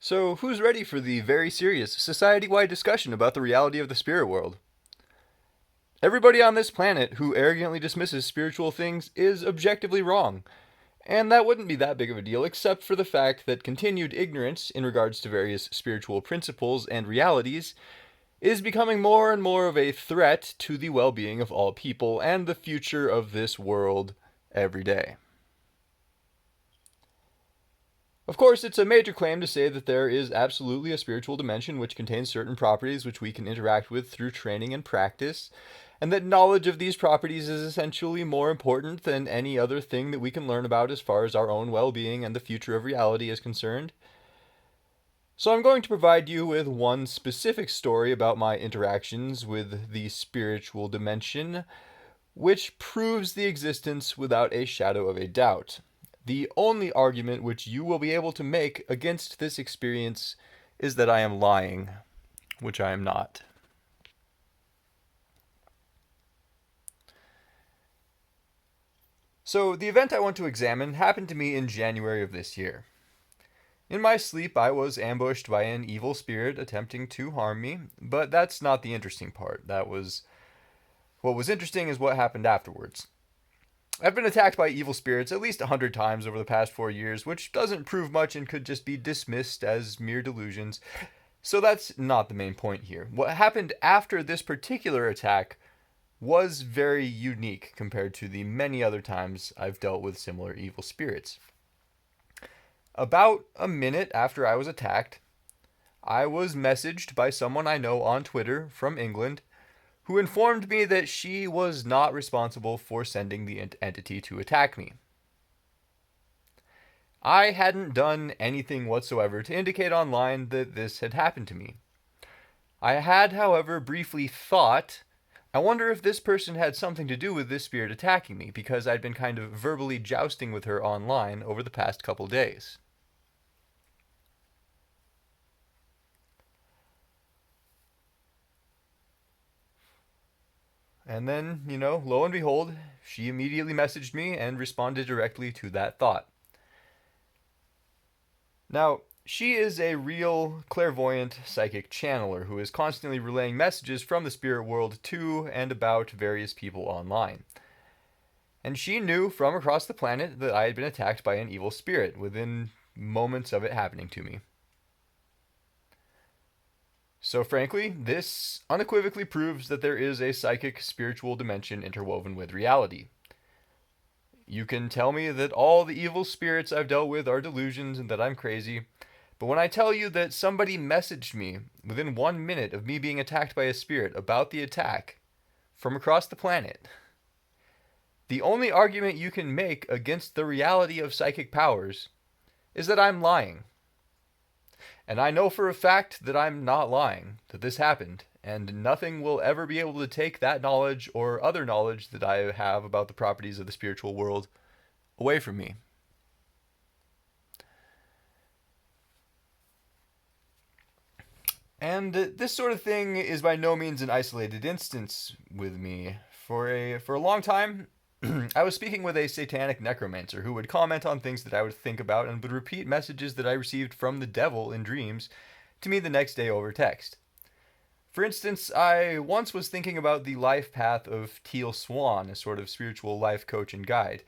So, who's ready for the very serious, society wide discussion about the reality of the spirit world? Everybody on this planet who arrogantly dismisses spiritual things is objectively wrong, and that wouldn't be that big of a deal except for the fact that continued ignorance in regards to various spiritual principles and realities is becoming more and more of a threat to the well being of all people and the future of this world every day. Of course, it's a major claim to say that there is absolutely a spiritual dimension which contains certain properties which we can interact with through training and practice, and that knowledge of these properties is essentially more important than any other thing that we can learn about as far as our own well being and the future of reality is concerned. So, I'm going to provide you with one specific story about my interactions with the spiritual dimension, which proves the existence without a shadow of a doubt. The only argument which you will be able to make against this experience is that I am lying, which I am not. So, the event I want to examine happened to me in January of this year. In my sleep, I was ambushed by an evil spirit attempting to harm me, but that's not the interesting part. What was interesting is what happened afterwards. I've been attacked by evil spirits at least 100 times over the past 4 years, which doesn't prove much and could just be dismissed as mere delusions. So that's not the main point here. What happened after this particular attack was very unique compared to the many other times I've dealt with similar evil spirits. About a minute after I was attacked, I was messaged by someone I know on Twitter from England who informed me that she was not responsible for sending the entity to attack me. I hadn't done anything whatsoever to indicate online that this had happened to me. I had, however, briefly thought, I wonder if this person had something to do with this spirit attacking me, because I'd been kind of verbally jousting with her online over the past couple days. And then, lo and behold, she immediately messaged me and responded directly to that thought. Now, she is a real clairvoyant psychic channeler who is constantly relaying messages from the spirit world to and about various people online. And she knew from across the planet that I had been attacked by an evil spirit within moments of it happening to me. So, frankly, this unequivocally proves that there is a psychic spiritual dimension interwoven with reality. You can tell me that all the evil spirits I've dealt with are delusions and that I'm crazy, but when I tell you that somebody messaged me within 1 minute of me being attacked by a spirit about the attack from across the planet, the only argument you can make against the reality of psychic powers is that I'm lying. And I know for a fact that I'm not lying, that this happened, and nothing will ever be able to take that knowledge or other knowledge that I have about the properties of the spiritual world away from me. And this sort of thing is by no means an isolated instance with me. For a long time, I was speaking with a satanic necromancer who would comment on things that I would think about and would repeat messages that I received from the devil in dreams to me the next day over text. For instance, I once was thinking about the life path of Teal Swan, a sort of spiritual life coach and guide,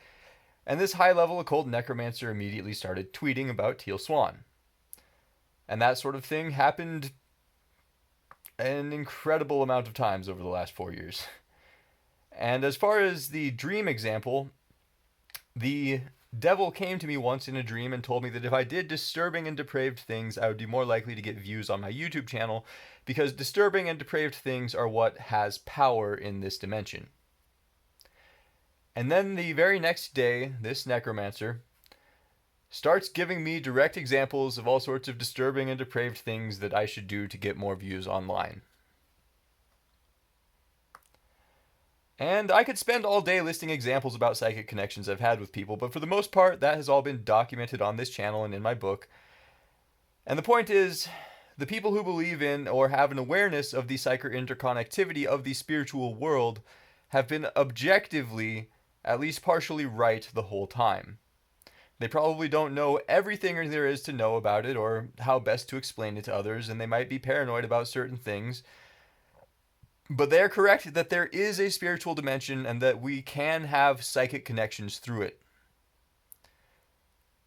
and this high level occult necromancer immediately started tweeting about Teal Swan. And that sort of thing happened an incredible amount of times over the last 4 years. And as far as the dream example, the devil came to me once in a dream and told me that if I did disturbing and depraved things, I would be more likely to get views on my YouTube channel because disturbing and depraved things are what has power in this dimension. And then the very next day, this necromancer starts giving me direct examples of all sorts of disturbing and depraved things that I should do to get more views online. And I could spend all day listing examples about psychic connections I've had with people, but for the most part, that has all been documented on this channel and in my book. And the point is, the people who believe in or have an awareness of the psychic interconnectivity of the spiritual world have been objectively, at least partially right the whole time. They probably don't know everything there is to know about it or how best to explain it to others, and they might be paranoid about certain things. But they are correct that there is a spiritual dimension and that we can have psychic connections through it.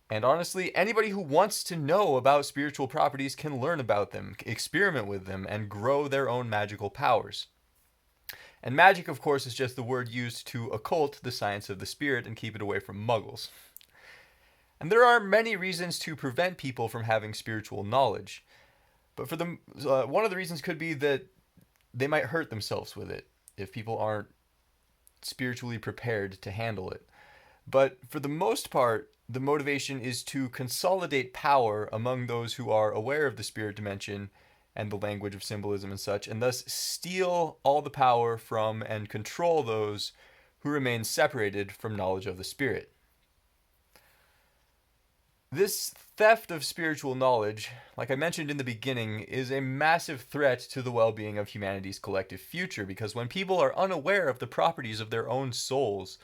And honestly, anybody who wants to know about spiritual properties can learn about them, experiment with them, and grow their own magical powers. And magic, of course, is just the word used to occult the science of the spirit and keep it away from muggles. And there are many reasons to prevent people from having spiritual knowledge. But for them, one of the reasons could be that they might hurt themselves with it if people aren't spiritually prepared to handle it. But for the most part, the motivation is to consolidate power among those who are aware of the spirit dimension and the language of symbolism and such, and thus steal all the power from and control those who remain separated from knowledge of the spirit. This theft of spiritual knowledge, like I mentioned in the beginning, is a massive threat to the well-being of humanity's collective future, because when people are unaware of the properties of their own souls,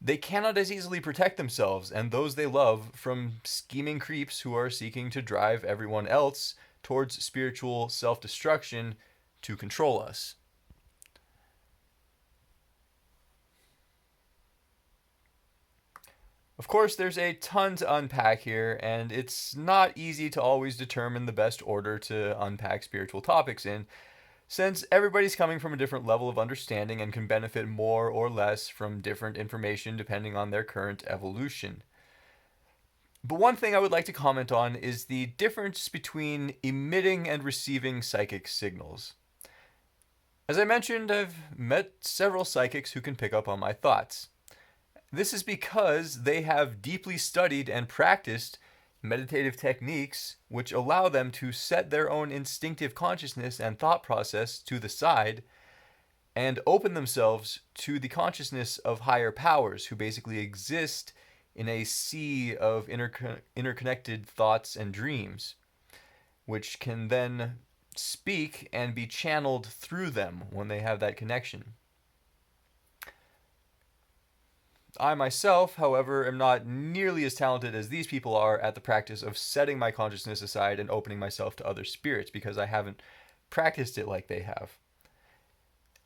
they cannot as easily protect themselves and those they love from scheming creeps who are seeking to drive everyone else towards spiritual self-destruction to control us. Of course, there's a ton to unpack here, and it's not easy to always determine the best order to unpack spiritual topics in, since everybody's coming from a different level of understanding and can benefit more or less from different information depending on their current evolution. But one thing I would like to comment on is the difference between emitting and receiving psychic signals. As I mentioned, I've met several psychics who can pick up on my thoughts. This is because they have deeply studied and practiced meditative techniques which allow them to set their own instinctive consciousness and thought process to the side and open themselves to the consciousness of higher powers who basically exist in a sea of interconnected thoughts and dreams, which can then speak and be channeled through them when they have that connection. I myself, however, am not nearly as talented as these people are at the practice of setting my consciousness aside and opening myself to other spirits because I haven't practiced it like they have.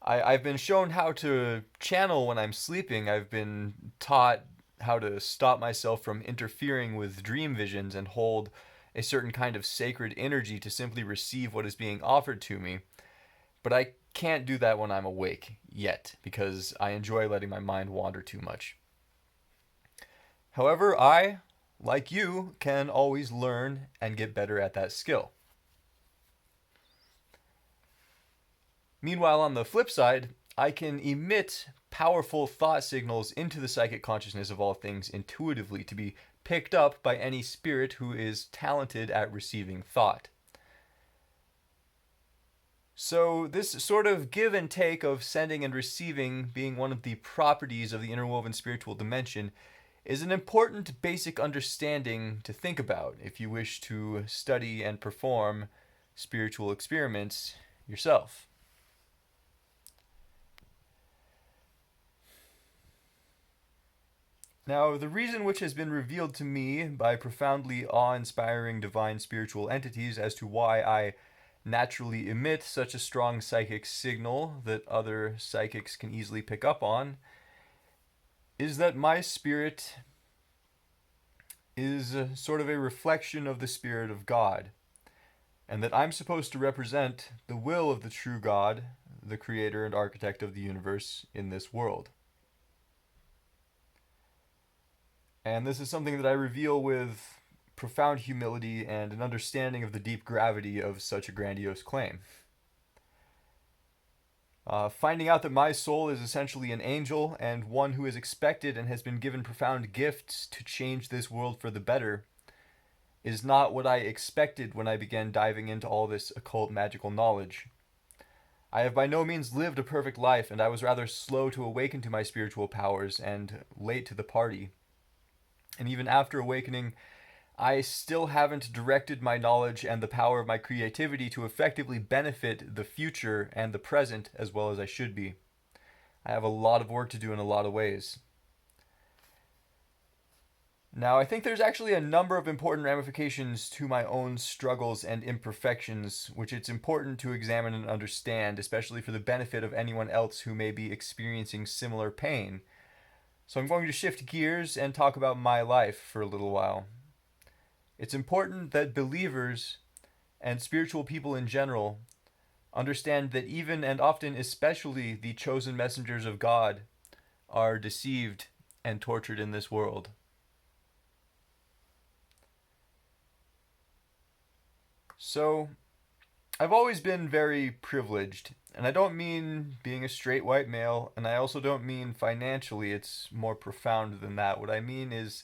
I've been shown how to channel when I'm sleeping. I've been taught how to stop myself from interfering with dream visions and hold a certain kind of sacred energy to simply receive what is being offered to me. But I can't do that when I'm awake yet because I enjoy letting my mind wander too much. However, I, like you, can always learn and get better at that skill. Meanwhile, on the flip side, I can emit powerful thought signals into the psychic consciousness of all things intuitively to be picked up by any spirit who is talented at receiving thought. So this sort of give and take of sending and receiving being one of the properties of the interwoven spiritual dimension is an important basic understanding to think about if you wish to study and perform spiritual experiments yourself. Now, the reason which has been revealed to me by profoundly awe-inspiring divine spiritual entities as to why I naturally emit such a strong psychic signal that other psychics can easily pick up on is that my spirit is sort of a reflection of the Spirit of God, and that I'm supposed to represent the will of the true God, the creator and architect of the universe in this world. And this is something that I reveal with profound humility and an understanding of the deep gravity of such a grandiose claim. Finding out that my soul is essentially an angel and one who is expected and has been given profound gifts to change this world for the better is not what I expected when I began diving into all this occult magical knowledge. I have by no means lived a perfect life, and I was rather slow to awaken to my spiritual powers and late to the party. And even after awakening, I still haven't directed my knowledge and the power of my creativity to effectively benefit the future and the present as well as I should be. I have a lot of work to do in a lot of ways. Now, I think there's actually a number of important ramifications to my own struggles and imperfections, which it's important to examine and understand, especially for the benefit of anyone else who may be experiencing similar pain. So, I'm going to shift gears and talk about my life for a little while. It's important that believers and spiritual people in general understand that even and often, especially, the chosen messengers of God are deceived and tortured in this world. So, I've always been very privileged, and I don't mean being a straight white male, and I also don't mean financially. It's more profound than that. What I mean is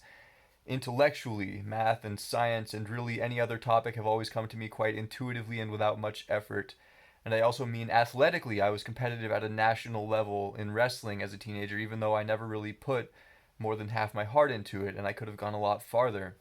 intellectually, math and science and really any other topic have always come to me quite intuitively and without much effort. And I also mean athletically. I was competitive at a national level in wrestling as a teenager, even though I never really put more than half my heart into it, and I could have gone a lot farther.